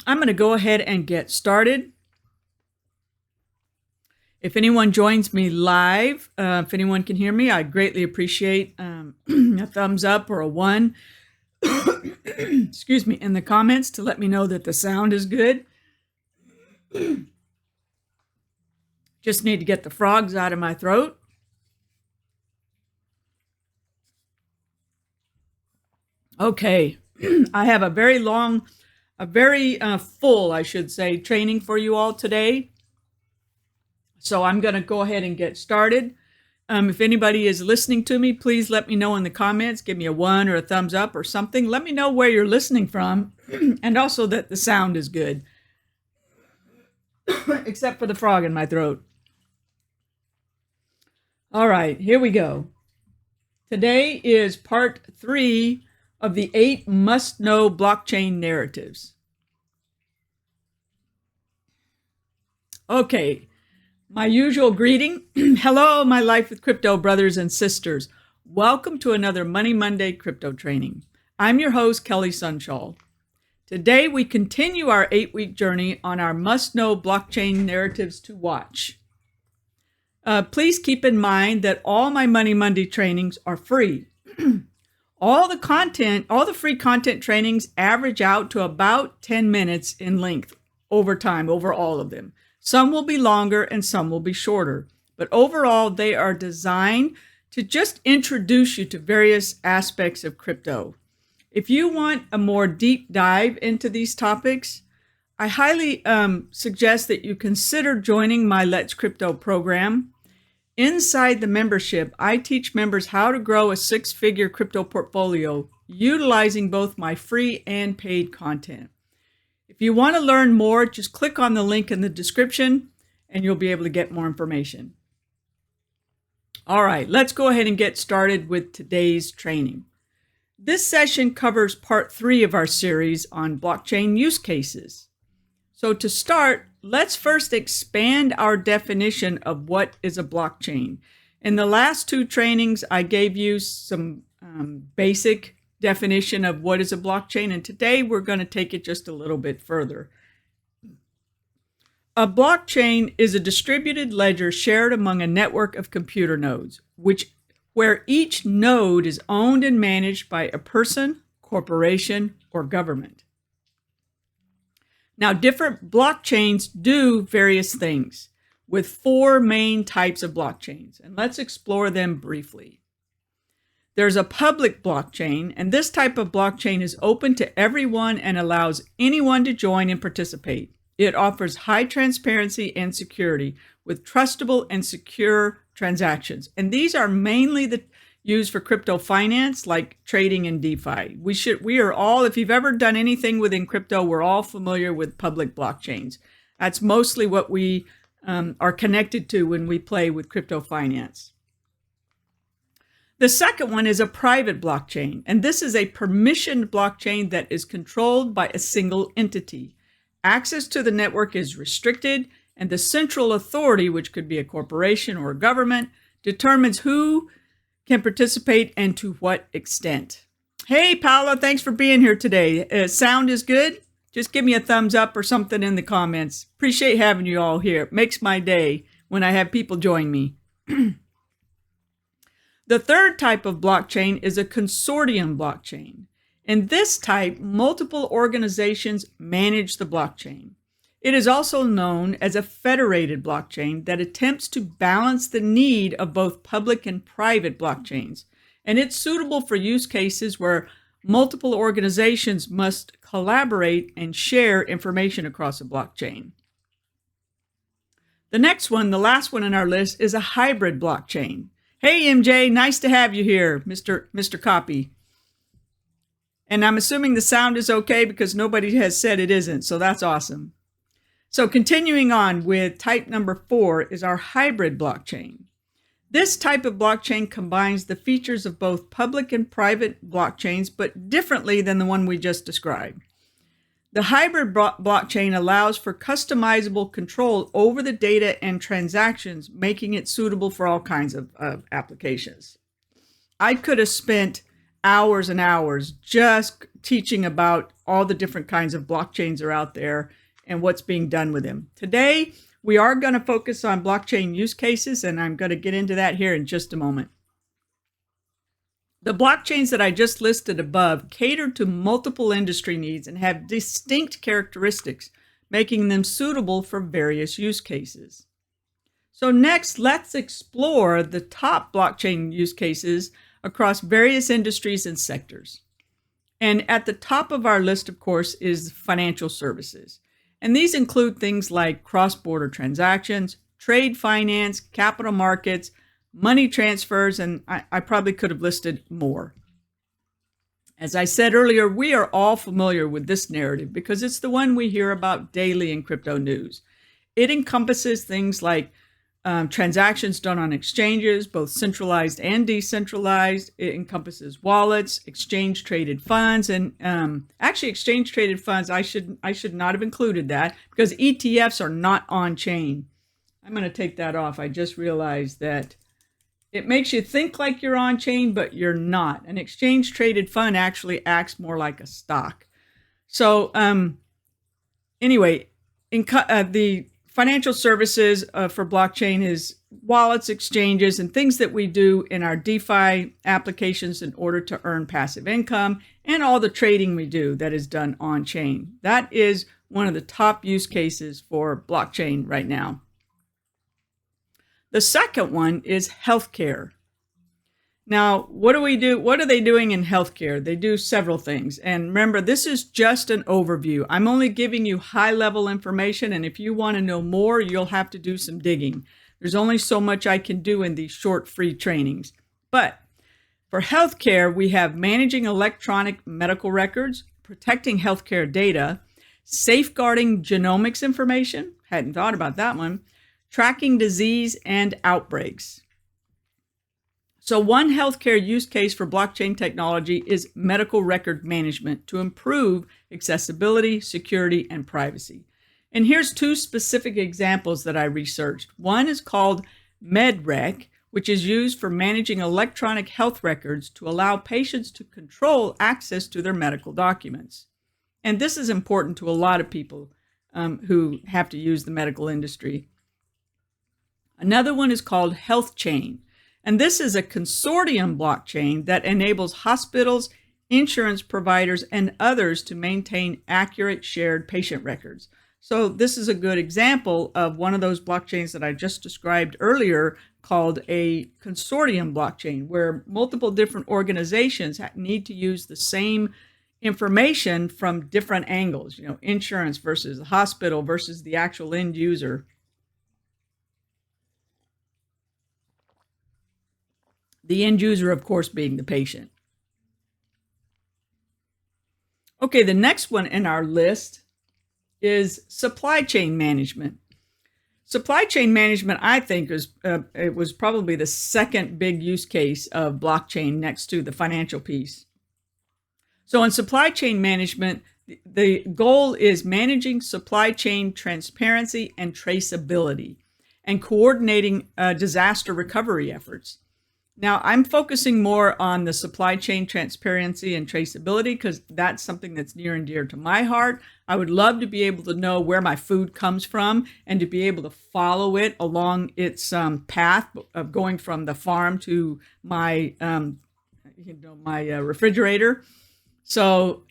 I'm going to go ahead and get started. If anyone joins me live, if anyone can hear me, I'd greatly appreciate a thumbs up or a 1, excuse me, in the comments to let me know that the sound is good. Just need to get the frogs out of my throat. Okay, I have a very full, I should say, training for you all today. So I'm going to go ahead and get started. If anybody is listening to me, please let me know in the comments. Give me a 1 or a thumbs up or something. Let me know where you're listening from and also that the sound is good. Except for the frog in my throat. All right, here we go. Today is part 3 of the 8 must-know blockchain narratives. Okay, my usual greeting. Hello, my Life with Crypto brothers and sisters. Welcome to another Money Monday crypto training. I'm your host, Kelly Sunshall. Today, we continue our 8-week journey on our must-know blockchain narratives to watch. Please keep in mind that all my Money Monday trainings are free. All the free content trainings average out to about 10 minutes in length over time, over all of them. Some will be longer and some will be shorter, but overall they are designed to just introduce you to various aspects of crypto. If you want a more deep dive into these topics, I highly suggest that you consider joining my Let's Crypto program. Inside the membership, I teach members how to grow a 6-figure crypto portfolio utilizing both my free and paid content. If you want to learn more, just click on the link in the description and you'll be able to get more information. All right, let's go ahead and get started with today's training. This session covers part 3 of our series on blockchain use cases. So to start, let's first expand our definition of what is a blockchain. In the last 2 trainings, I gave you some basic definition of what is a blockchain, and today we're going to take it just a little bit further. A blockchain is a distributed ledger shared among a network of computer nodes, where each node is owned and managed by a person, corporation, or government. Now, different blockchains do various things with 4 main types of blockchains, and let's explore them briefly. There's a public blockchain, and this type of blockchain is open to everyone and allows anyone to join and participate. It offers high transparency and security with trustable and secure transactions. And these are mainly used for crypto finance, like trading and DeFi. We are all, if you've ever done anything within crypto, we're all familiar with public blockchains. That's mostly what we are connected to when we play with crypto finance. The second one is a private blockchain, and this is a permissioned blockchain that is controlled by a single entity. Access to the network is restricted, and the central authority, which could be a corporation or a government, determines who can participate and to what extent. Hey, Paula, thanks for being here today. Sound is good? Just give me a thumbs up or something in the comments. Appreciate having you all here. It makes my day when I have people join me. The third type of blockchain is a consortium blockchain. In this type, multiple organizations manage the blockchain. It is also known as a federated blockchain that attempts to balance the need of both public and private blockchains. And it's suitable for use cases where multiple organizations must collaborate and share information across a blockchain. The next one, the last one on our list, is a hybrid blockchain. Hey, MJ, nice to have you here, Mr. Copy. And I'm assuming the sound is okay because nobody has said it isn't, so that's awesome. So continuing on with type number 4 is our hybrid blockchain. This type of blockchain combines the features of both public and private blockchains, but differently than the one we just described. The hybrid blockchain allows for customizable control over the data and transactions, making it suitable for all kinds of applications. I could have spent hours and hours just teaching about all the different kinds of blockchains are out there and what's being done with them. Today, we are going to focus on blockchain use cases, and I'm going to get into that here in just a moment. The blockchains that I just listed above cater to multiple industry needs and have distinct characteristics, making them suitable for various use cases. So next, let's explore the top blockchain use cases across various industries and sectors. And at the top of our list, of course, is financial services. And these include things like cross-border transactions, trade finance, capital markets, money transfers, and I probably could have listed more. As I said earlier, we are all familiar with this narrative because it's the one we hear about daily in crypto news. It encompasses things like transactions done on exchanges, both centralized and decentralized. It encompasses wallets, exchange-traded funds, and actually exchange-traded funds, I should not have included that because ETFs are not on-chain. I'm going to take that off. I just realized that it makes you think like you're on-chain, but you're not. An exchange-traded fund actually acts more like a stock. So anyway, the financial services for blockchain is wallets, exchanges, and things that we do in our DeFi applications in order to earn passive income, and all the trading we do that is done on-chain. That is one of the top use cases for blockchain right now. The second one is healthcare. Now, what do we do? What are they doing in healthcare? They do several things. And remember, this is just an overview. I'm only giving you high-level information, and if you want to know more, you'll have to do some digging. There's only so much I can do in these short free trainings. But for healthcare, we have managing electronic medical records, protecting healthcare data, safeguarding genomics information. Hadn't thought about that one. Tracking disease and outbreaks. So one healthcare use case for blockchain technology is medical record management to improve accessibility, security, and privacy. And here's two specific examples that I researched. One is called MedRec, which is used for managing electronic health records to allow patients to control access to their medical documents. And this is important to a lot of people who have to use the medical industry. Another one is called HealthChain, and this is a consortium blockchain that enables hospitals, insurance providers, and others to maintain accurate shared patient records. So this is a good example of one of those blockchains that I just described earlier called a consortium blockchain, where multiple different organizations need to use the same information from different angles, insurance versus the hospital versus the actual end user. The end user, of course, being the patient. Okay, the next one in our list is supply chain management. Supply chain management, I think, it was probably the second big use case of blockchain next to the financial piece. So in supply chain management, the goal is managing supply chain transparency and traceability and coordinating disaster recovery efforts. Now, I'm focusing more on the supply chain transparency and traceability because that's something that's near and dear to my heart. I would love to be able to know where my food comes from and to be able to follow it along its path of going from the farm to my, my refrigerator. So,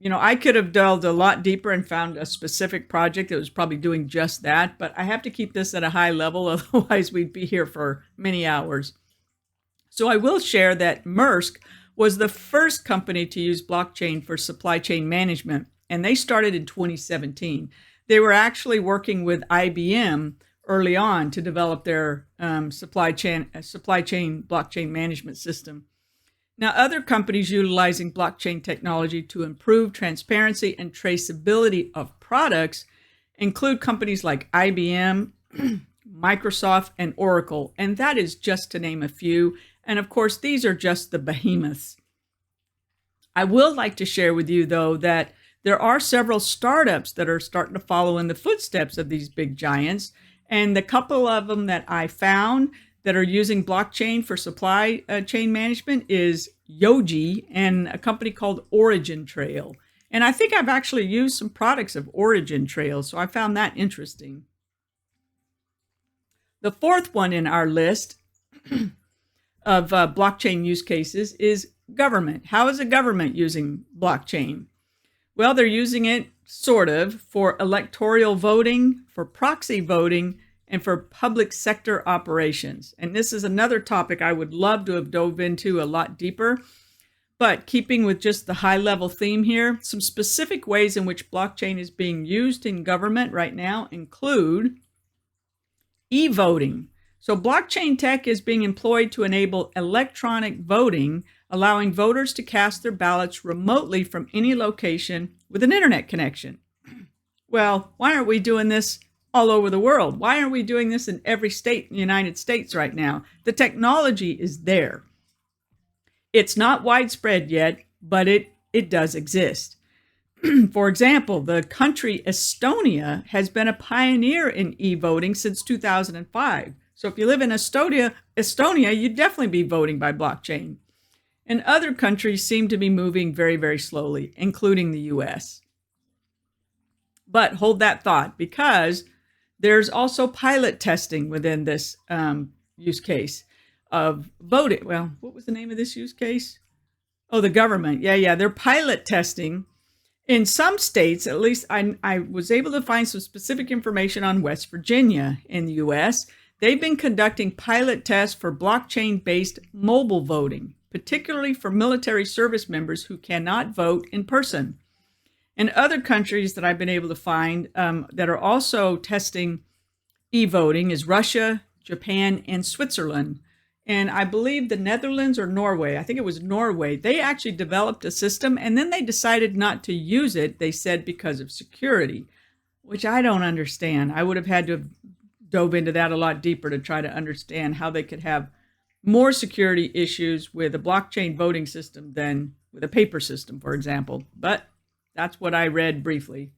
I could have delved a lot deeper and found a specific project that was probably doing just that, but I have to keep this at a high level, otherwise we'd be here for many hours. So I will share that Maersk was the first company to use blockchain for supply chain management, and they started in 2017. They were actually working with IBM early on to develop their supply chain blockchain management system. Now, other companies utilizing blockchain technology to improve transparency and traceability of products include companies like IBM, Microsoft, and Oracle, and that is just to name a few. And of course, these are just the behemoths. I will like to share with you, though, that there are several startups that are starting to follow in the footsteps of these big giants. And the couple of them that I found that are using blockchain for supply chain management is Yogi and a company called Origin Trail. And I think I've actually used some products of Origin Trail, so I found that interesting. The fourth one in our list of blockchain use cases is government. How is a government using blockchain? Well, they're using it sort of for electoral voting, for proxy voting, and for public sector operations. And this is another topic I would love to have dove into a lot deeper. But keeping with just the high level theme here, some specific ways in which blockchain is being used in government right now include e-voting. So blockchain tech is being employed to enable electronic voting, allowing voters to cast their ballots remotely from any location with an internet connection. Well, why aren't we doing this all over the world? Why aren't we doing this in every state in the United States right now? The technology is there. It's not widespread yet, but it does exist. For example, the country Estonia has been a pioneer in e-voting since 2005. So if you live in Estonia, you'd definitely be voting by blockchain. And other countries seem to be moving very, very slowly, including the US. But hold that thought, because there's also pilot testing within this use case of voting. Well, what was the name of this use case? Oh, the government. Yeah. They're pilot testing. In some states, at least I was able to find some specific information on West Virginia in the US. They've been conducting pilot tests for blockchain-based mobile voting, particularly for military service members who cannot vote in person. And other countries that I've been able to find that are also testing e-voting is Russia, Japan, and Switzerland. And I believe the Netherlands or Norway, I think it was Norway, they actually developed a system and then they decided not to use it, they said, because of security, which I don't understand. I would have had to have dove into that a lot deeper to try to understand how they could have more security issues with a blockchain voting system than with a paper system, for example. But that's what I read briefly.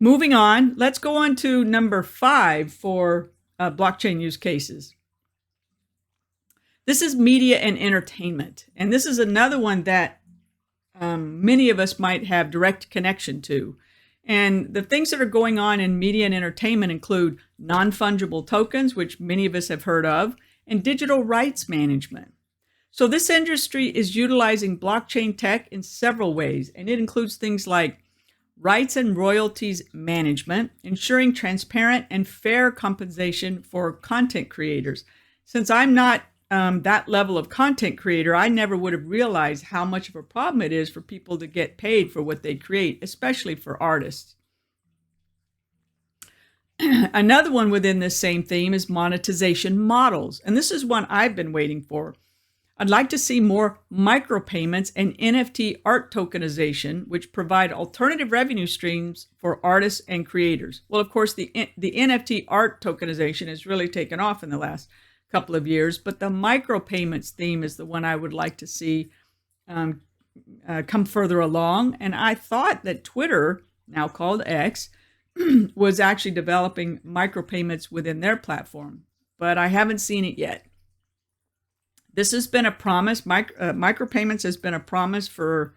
Moving on, let's go on to number 5 for blockchain use cases. This is media and entertainment. And this is another one that many of us might have direct connection to. And the things that are going on in media and entertainment include non-fungible tokens, which many of us have heard of, and digital rights management. So this industry is utilizing blockchain tech in several ways, and it includes things like rights and royalties management, ensuring transparent and fair compensation for content creators. Since I'm not that level of content creator, I never would have realized how much of a problem it is for people to get paid for what they create, especially for artists. Another one within this same theme is monetization models. And this is one I've been waiting for. I'd like to see more micropayments and NFT art tokenization, which provide alternative revenue streams for artists and creators. Well, of course, the NFT art tokenization has really taken off in the last couple of years, but the micropayments theme is the one I would like to see come further along. And I thought that Twitter, now called X, was actually developing micropayments within their platform, but I haven't seen it yet. This has been a promise. Micropayments has been a promise for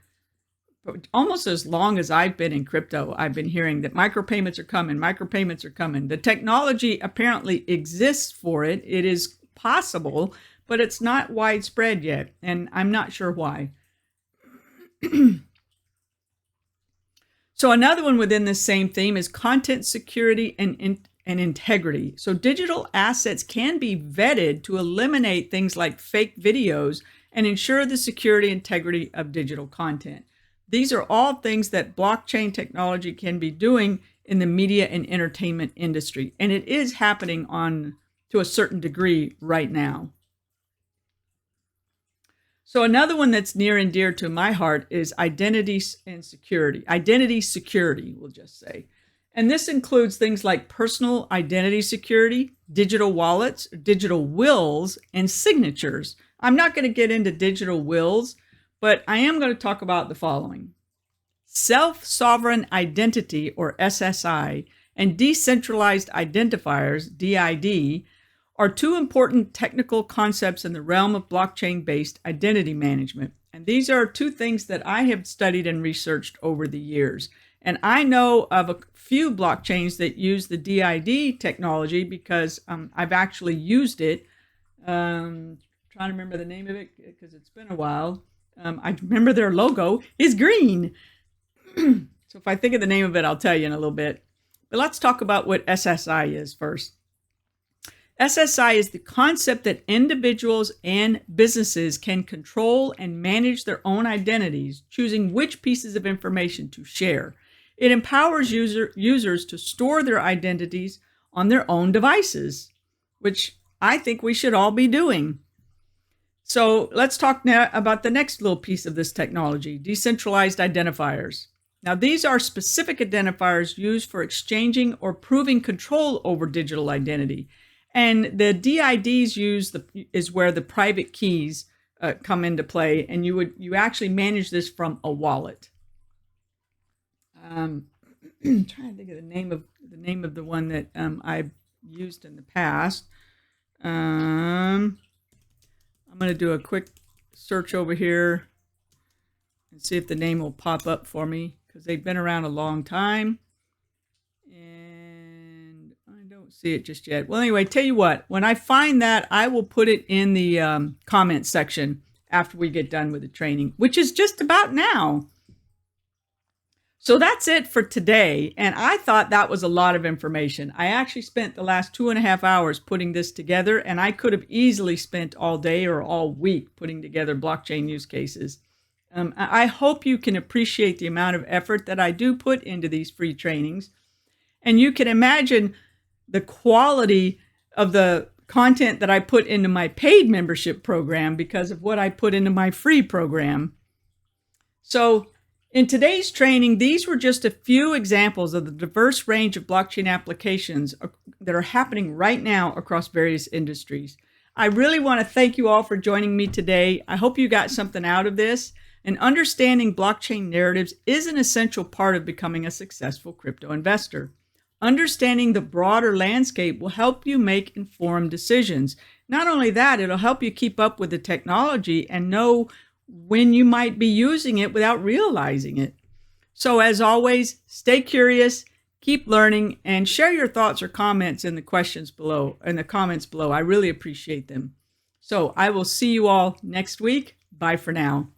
almost as long as I've been in crypto. I've been hearing that micropayments are coming, micropayments are coming. The technology apparently exists for it. It is possible, but it's not widespread yet, and I'm not sure why. So another one within this same theme is content security and integrity. So digital assets can be vetted to eliminate things like fake videos and ensure the security and integrity of digital content. These are all things that blockchain technology can be doing in the media and entertainment industry, and it is happening to a certain degree right now. So another one that's near and dear to my heart is identity and security. Identity security, we'll just say. And this includes things like personal identity security, digital wallets, digital wills, and signatures. I'm not going to get into digital wills, but I am going to talk about the following. Self-sovereign identity, or SSI, and decentralized identifiers, DID, are two important technical concepts in the realm of blockchain-based identity management. And these are two things that I have studied and researched over the years. And I know of a few blockchains that use the DID technology because I've actually used it. Trying to remember the name of it because it's been a while. I remember their logo is green. So if I think of the name of it, I'll tell you in a little bit. But let's talk about what SSI is first. SSI is the concept that individuals and businesses can control and manage their own identities, choosing which pieces of information to share. It empowers users to store their identities on their own devices, which I think we should all be doing. So let's talk now about the next little piece of this technology, decentralized identifiers. Now, these are specific identifiers used for exchanging or proving control over digital identity. And the DIDs is where the private keys come into play, and you actually manage this from a wallet. I'm trying to think of the name of the one that I've used in the past. I'm going to do a quick search over here and see if the name will pop up for me because they've been around a long time. And I don't see it just yet. Well, anyway, tell you what, when I find that, I will put it in the comment section after we get done with the training, which is just about now. So that's it for today. And I thought that was a lot of information. I actually spent the last 2.5 hours putting this together, and I could have easily spent all day or all week putting together blockchain use cases. I hope you can appreciate the amount of effort that I do put into these free trainings. And you can imagine the quality of the content that I put into my paid membership program because of what I put into my free program. So in today's training, these were just a few examples of the diverse range of blockchain applications that are happening right now across various industries. I really want to thank you all for joining me today. I hope you got something out of this. And understanding blockchain narratives is an essential part of becoming a successful crypto investor. Understanding the broader landscape will help you make informed decisions. Not only that, it'll help you keep up with the technology and know when you might be using it without realizing it. So as always, stay curious, keep learning, and share your thoughts or comments in the comments below. I really appreciate them. So I will see you all next week. Bye for now.